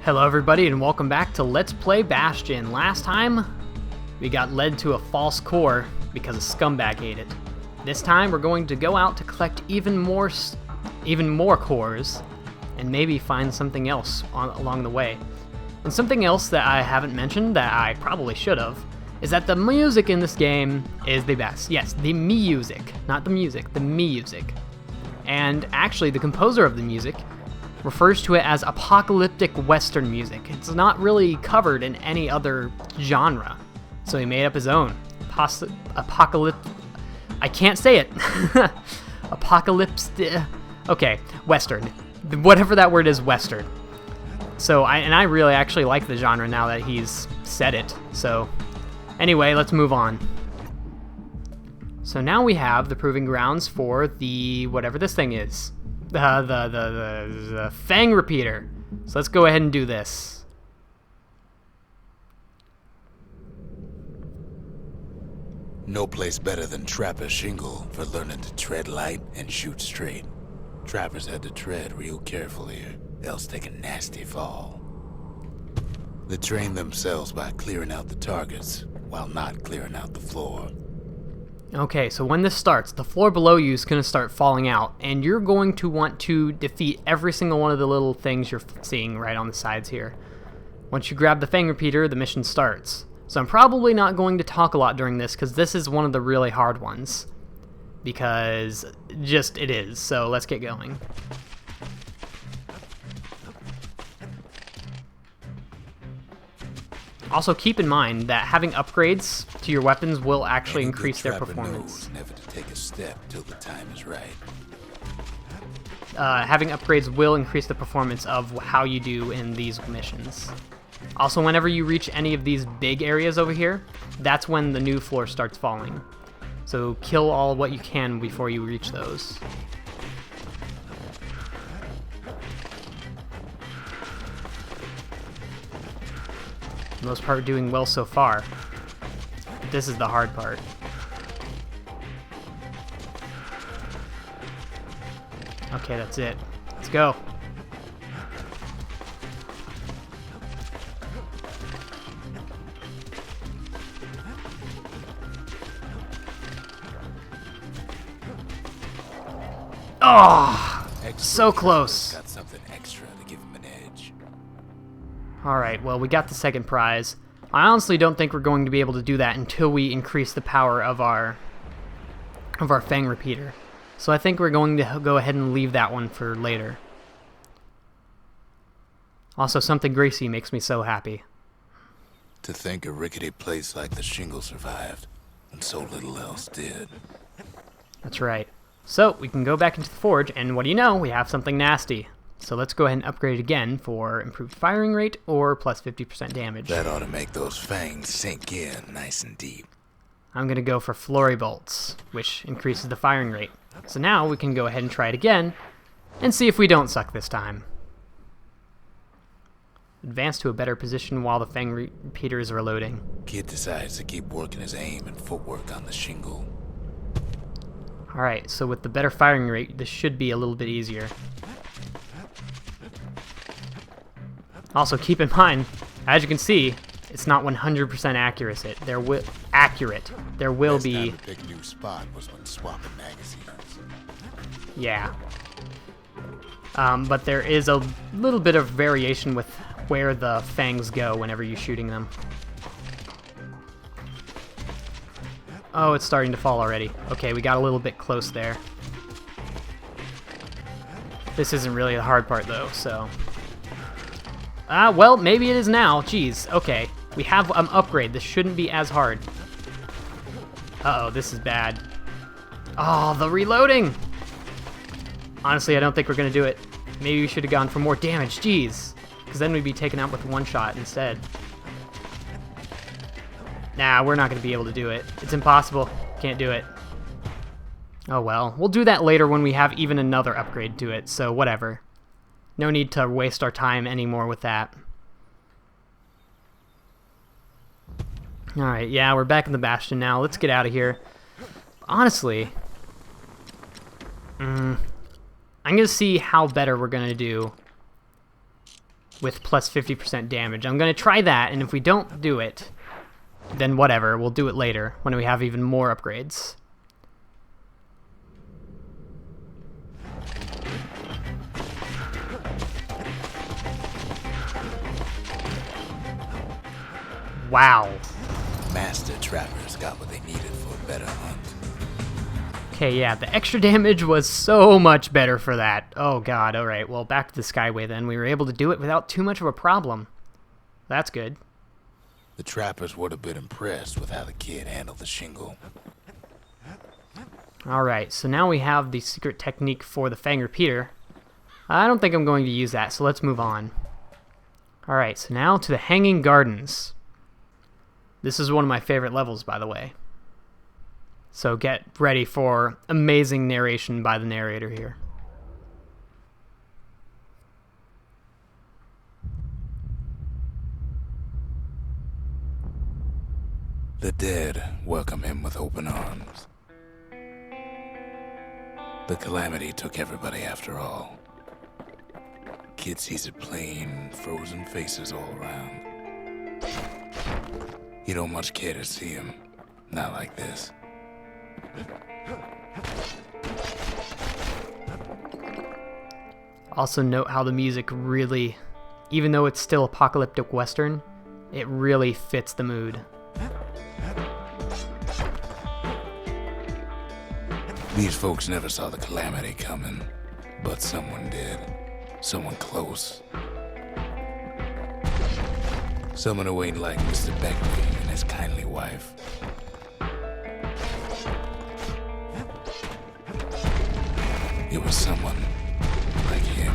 Hello everybody and welcome back to Let's Play Bastion. Last time, we got led to a false core because a scumbag ate it. This time we're going to go out to collect even more cores and maybe find something else along the way. And something else that I haven't mentioned that I probably should have is that the music in this game is the best. Yes, the music, not the music, the music. And actually the composer of the music refers to it as apocalyptic Western music. It's not really covered in any other genre, so he made up his own. Apocalypse. I can't say it. Apocalypse. Okay, Western. Whatever that word is, Western. So I really actually like the genre now that he's said it. So anyway, let's move on. So now we have the proving grounds for the whatever this thing is. The Fang Repeater. So let's go ahead and do this. No place better than Trapper's Shingle for learning to tread light and shoot straight. Trappers had to tread real careful here, else take a nasty fall. They train themselves by clearing out the targets, while not clearing out the floor. Okay, so when this starts, the floor below you is going to start falling out, and you're going to want to defeat every single one of the little things you're seeing right on the sides here. Once you grab the Fang Repeater, the mission starts. So I'm probably not going to talk a lot during this, because this is one of the really hard ones. Because just it is, so let's get going. Also, keep in mind that having upgrades to your weapons will actually increase their performance. Never to take a step till the time is right. Having upgrades will increase the performance of how you do in these missions. Also, whenever you reach any of these big areas over here, that's when the new floor starts falling. So kill all what you can before you reach those. Most part doing well so far. But this is the hard part. Okay, that's it. Let's go. Oh, so close. Got something extra to give him an edge. Alright, well, we got the second prize. I honestly don't think we're going to be able to do that until we increase the power of our Fang Repeater. So I think we're going to go ahead and leave that one for later. Also, something greasy makes me so happy. To think a rickety place like the Shingle survived, and so little else did. That's right. So, we can go back into the forge, and what do you know? We have something nasty. So let's go ahead and upgrade it again for improved firing rate or plus 50% damage. That ought to make those fangs sink in nice and deep. I'm going to go for flurry bolts, which increases the firing rate. So now we can go ahead and try it again and see if we don't suck this time. Advance to a better position while the Fang Repeaters are reloading. Kid decides to keep working his aim and footwork on the Shingle. Alright, so with the better firing rate, this should be a little bit easier. Also, keep in mind, as you can see, it's not 100% accurate. There will be. Best time to pick a new spot was when swapping magazines. Yeah. But there is a little bit of variation with where the fangs go whenever you're shooting them. Oh, it's starting to fall already. Okay, we got a little bit close there. This isn't really the hard part though, so. Well, maybe it is now. Jeez, okay. We have an upgrade. This shouldn't be as hard. Uh-oh, this is bad. Oh, the reloading! Honestly, I don't think we're going to do it. Maybe we should have gone for more damage. Jeez. Because then we'd be taken out with one shot instead. Nah, we're not going to be able to do it. It's impossible. Can't do it. Oh well. We'll do that later when we have even another upgrade to it, so whatever. No need to waste our time anymore with that. Alright, yeah, we're back in the Bastion now. Let's get out of here. Honestly, I'm going to see how better we're going to do with plus 50% damage. I'm going to try that, and if we don't do it, then whatever, we'll do it later when we have even more upgrades. Wow. Master trappers got what they needed for a better hunt. Okay, yeah, the extra damage was so much better for that. Oh god, alright, well, back to the Skyway then. We were able to do it without too much of a problem. That's good. The trappers would have been impressed with how the kid handled the shingle. Alright, so now we have the secret technique for the Fang Repeater. I don't think I'm going to use that, so let's move on. Alright, so now to the Hanging Gardens. This is one of my favorite levels, by the way. So get ready for amazing narration by the narrator here. The dead welcome him with open arms. The Calamity took everybody after all. Kid sees it plain, frozen faces all around. You don't much care to see him, not like this. Also note how the music really, even though it's still apocalyptic western, it really fits the mood. These folks never saw the Calamity coming, but someone did. Someone close. Someone who ain't like Mr. Beckley and his kindly wife. It was someone like him.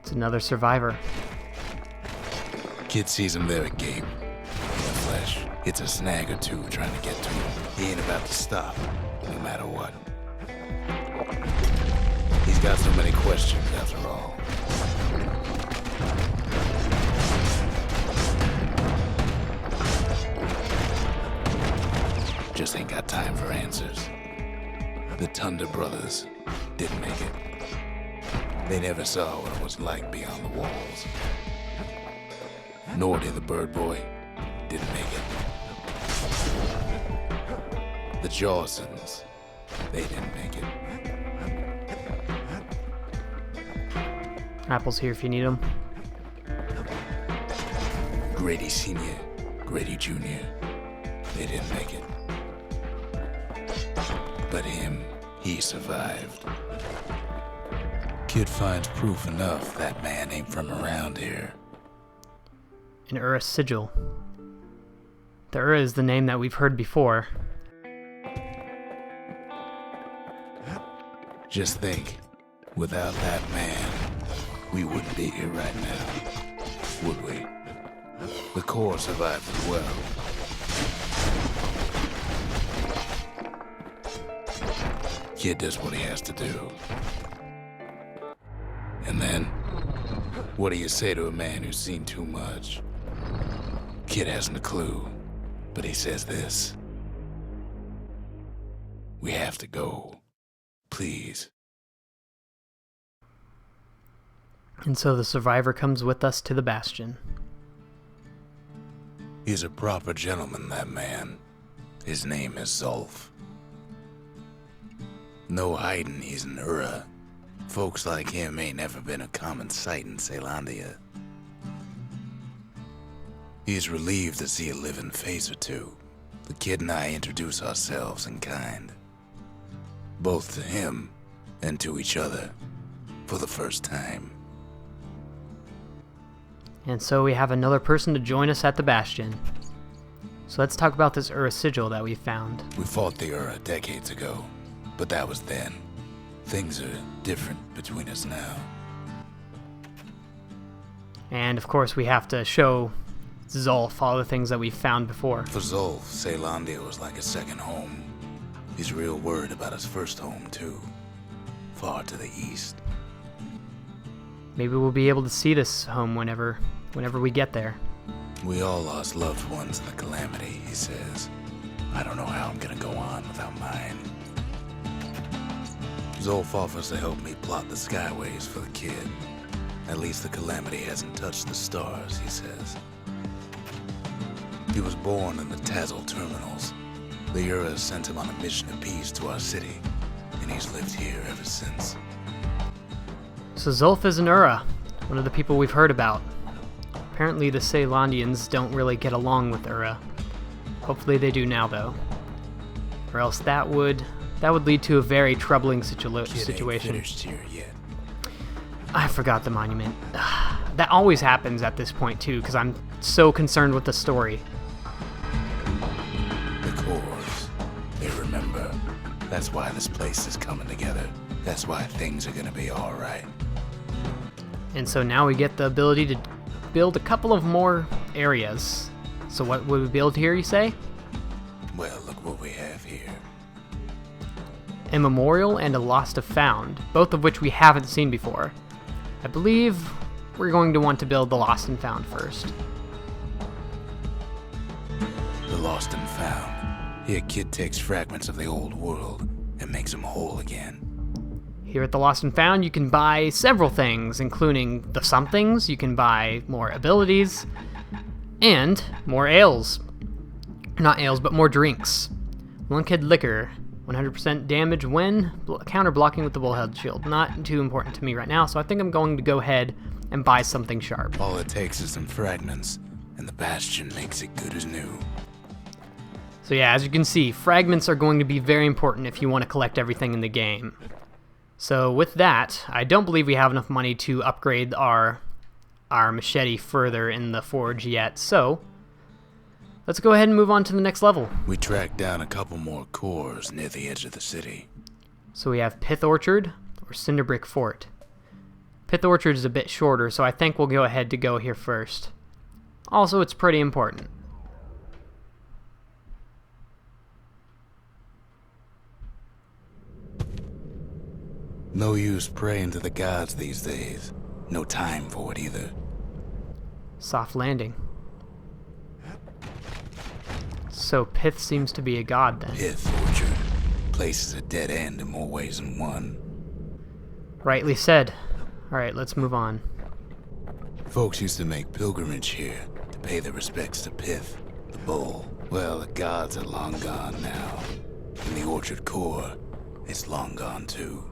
It's another survivor. Kid sees him there agape. In the flesh. It's a snag or two trying to get to him. He ain't about to stop, no matter what. He's got so many questions after all. Just ain't got time for answers. The Thunder brothers didn't make it. They never saw what it was like beyond the walls. Nor did the bird boy. Didn't make it. The Jawsons, they didn't make it. Apple's here if you need them. Grady Sr., Grady Jr., they didn't make it. But him, he survived. Kid finds proof enough that man ain't from around here. An Ura sigil. The Ura is the name that we've heard before. Just think, without that man, we wouldn't be here right now, would we? The Corps survived as well. Kid does what he has to do. And then, what do you say to a man who's seen too much? Kid hasn't a clue, but he says this. We have to go. Please. And so the survivor comes with us to the Bastion. He's a proper gentleman, that man. His name is Zulf. No hiding he's an Ura. Folks like him ain't never been a common sight in Caelandia. He's relieved to see a living face or two. The kid and I introduce ourselves in kind. Both to him and to each other for the first time. And so we have another person to join us at the Bastion. So let's talk about this Ura sigil that we found. We fought the Ura decades ago, but that was then. Things are different between us now. And of course we have to show Zulf all the things that we found before. For Zulf, Caelandia was like a second home. He's real worried about his first home, too. Far to the east. Maybe we'll be able to see this home whenever we get there. We all lost loved ones in the Calamity, he says. I don't know how I'm gonna go on without mine. Zolf offers to help me plot the skyways for the kid. At least the Calamity hasn't touched the stars, he says. He was born in the Tazzle terminals. The Ura sent him on a mission of peace to our city, and he's lived here ever since. So Zolf is an Ura, one of the people we've heard about. Apparently the Ceylondians don't really get along with Ura. Hopefully they do now, though. Or else that would lead to a very troubling situation. Ain't finished here yet. I forgot the monument. That always happens at this point, too, because I'm so concerned with the story. The cores, they remember. That's why this place is coming together. That's why things are gonna be alright. And so now we get the ability to build a couple of more areas. So what would we build here, you say? Well, look what we have here. A memorial and a lost and found, both of which we haven't seen before. I believe we're going to want to build the lost and found first. The lost and found. Here, kid takes fragments of the old world and makes them whole again. Here at the Lost and Found, you can buy several things, including the somethings, you can buy more abilities, and more ales. Not ales, but more drinks. Lunkhead Liquor, 100% damage when counter-blocking with the Bullhead Shield. Not too important to me right now, so I think I'm going to go ahead and buy something sharp. All it takes is some fragments, and the Bastion makes it good as new. So yeah, as you can see, fragments are going to be very important if you want to collect everything in the game. So with that, I don't believe we have enough money to upgrade our machete further in the forge yet, so let's go ahead and move on to the next level. We tracked down a couple more cores near the edge of the city. So we have Pith Orchard or Cinderbrick Fort. Pith Orchard is a bit shorter, so I think we'll go ahead to go here first. Also, it's pretty important. No use praying to the gods these days. No time for it either. Soft landing. So Pith seems to be a god then. Pith Orchard. Place is a dead end in more ways than one. Rightly said. Alright, let's move on. Folks used to make pilgrimage here to pay their respects to Pith, the bull. Well, the gods are long gone now. And the Orchard core, it's long gone too.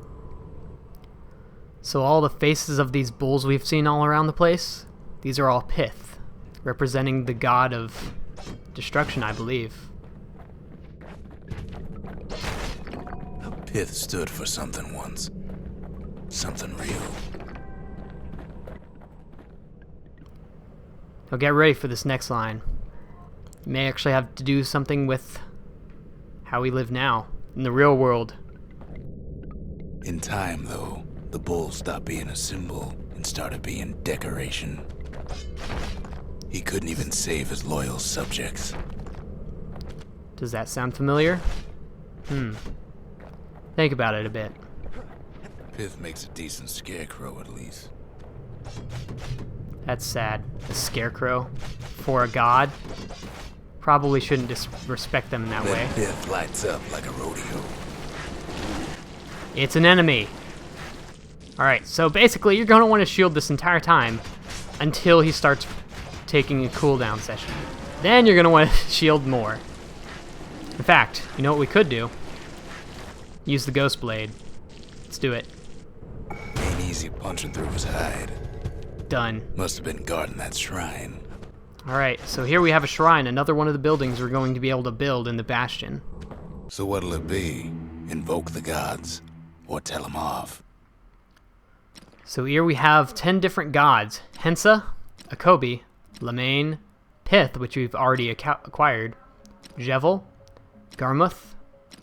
So all the faces of these bulls we've seen all around the place, these are all Pith, representing the god of destruction, I believe. Pith stood for something once. Something real. Now get ready for this next line. It may actually have to do something with how we live now, in the real world. In time, though, the bull stopped being a symbol and started being decoration. He couldn't even save his loyal subjects. Does that sound familiar? Think about it a bit. Pith makes a decent scarecrow, at least. That's sad. A scarecrow for a god? Probably shouldn't disrespect them in that way. Pith lights up like a rodeo. It's an enemy. Alright, so basically you're going to want to shield this entire time until he starts taking a cooldown session. Then you're going to want to shield more. In fact, you know what we could do? Use the Ghost Blade. Let's do it. Ain't easy punching through his hide. Done. Must have been guarding that shrine. Alright, so here we have a shrine, another one of the buildings we're going to be able to build in the Bastion. So what'll it be? Invoke the gods? Or tell them off? So here we have 10 different gods. Hensa, Akobi, Lamaine, Pith, which we've already acquired, Jevel, Garmuth,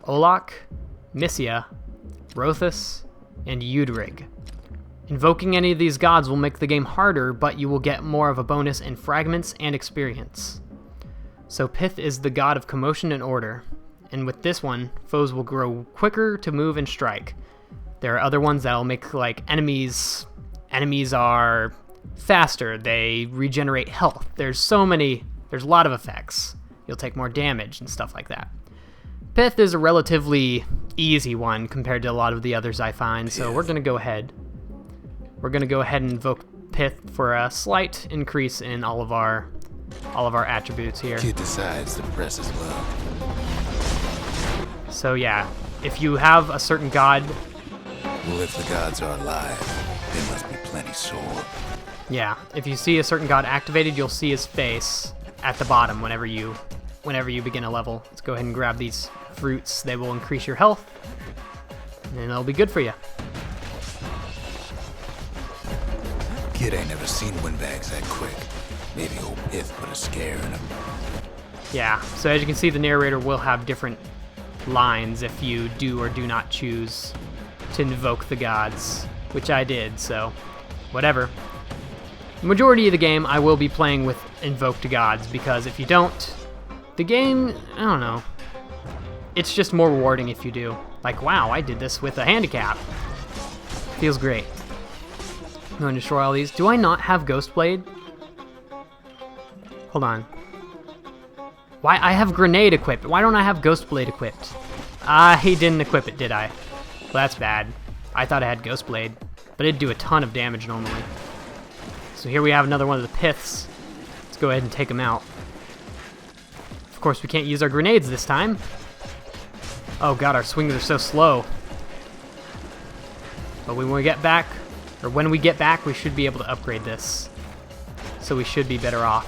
Olak, Missia, Rothus, and Udrig. Invoking any of these gods will make the game harder, but you will get more of a bonus in fragments and experience. So Pith is the god of commotion and order, and with this one, foes will grow quicker to move and strike. There are other ones that'll make, like, enemies are faster, they regenerate health. There's a lot of effects. You'll take more damage and stuff like that. Pith is a relatively easy one compared to a lot of the others I find, so we're gonna go ahead. We're gonna go ahead and invoke Pith for a slight increase in all of our attributes here. Kid decides to press his luck. So yeah, if you have a certain god, Well, if the gods are alive, they must be plenty sore. yeah, if you see a certain god activated, you'll see his face at the bottom whenever you begin a level. Let's go ahead and grab these fruits. They will increase your health, and they'll be good for you. Kid ain't never seen windbags that quick. Maybe old Pith put a scare in him. Yeah, so as you can see, the narrator will have different lines if you do or do not choose to invoke the gods, which I did, so whatever. The majority of the game I will be playing with invoked gods, because if you don't, the game, I don't know, it's just more rewarding if you do. Like, wow, I did this with a handicap. Feels great. I'm going to destroy all these. Do I not have Ghost Blade? Hold on. Why? I have Grenade equipped. Why don't I have Ghost Blade equipped? I didn't equip it, did I? Well, that's bad. I thought I had Ghost Blade, but it'd do a ton of damage normally. So here we have another one of the Piths. Let's go ahead and take them out. Of course, we can't use our grenades this time. Oh god, our swings are so slow. But when we get back, we should be able to upgrade this. So we should be better off.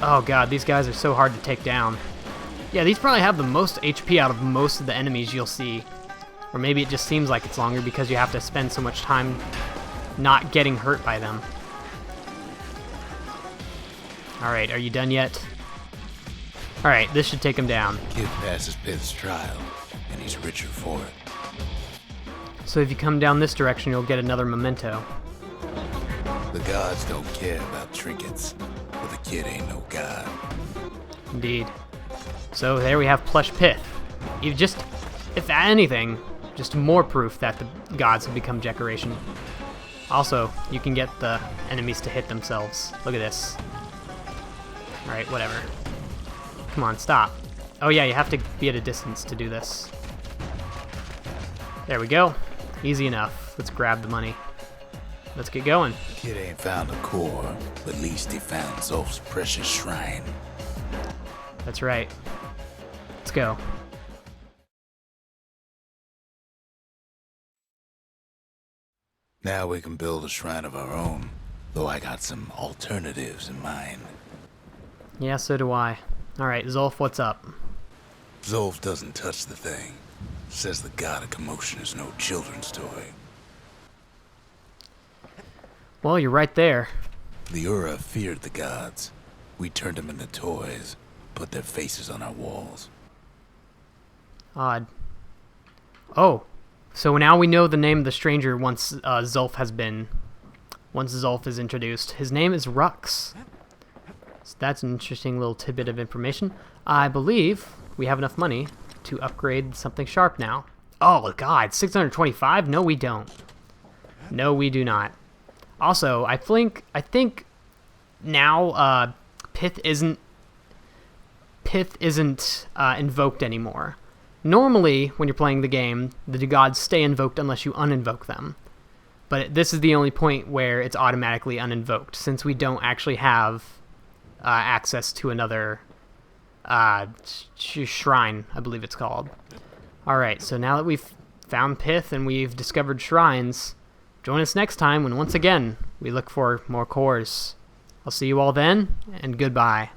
Oh god, these guys are so hard to take down. Yeah, these probably have the most HP out of most of the enemies you'll see. Or maybe it just seems like it's longer because you have to spend so much time not getting hurt by them. Alright, are you done yet? Alright, this should take him down. Kid passes Pith's trial, and he's richer for it. So if you come down this direction, you'll get another memento. The gods don't care about trinkets, but the kid ain't no god. Indeed. So there we have Plush Pith. If anything, just more proof that the gods have become decoration. Also, you can get the enemies to hit themselves. Look at this. Alright, whatever. Come on, stop. Oh yeah, you have to be at a distance to do this. There we go. Easy enough. Let's grab the money. Let's get going. Kid ain't found a core, but at least he found Zolf's precious shrine. That's right. Let's go. Now we can build a shrine of our own, though I got some alternatives in mind. Yeah, so do I. Alright, Zolf, what's up? Zolf doesn't touch the thing. Says the god of commotion is no children's toy. Well, you're right there. The Ura feared the gods. We turned them into toys, put their faces on our walls. Odd. Oh, so now we know the name of the stranger once Zolf is introduced. His name is Rux. So that's an interesting little tidbit of information. I believe we have enough money to upgrade something sharp now. Oh god, 625? No, we don't. No, we do not. Also, I think now Pith isn't invoked anymore. Normally, when you're playing the game, the gods stay invoked unless you uninvoke them. But this is the only point where it's automatically uninvoked, since we don't actually have access to another shrine, I believe it's called. Alright, so now that we've found Pith and we've discovered shrines, join us next time when once again we look for more cores. I'll see you all then, and goodbye.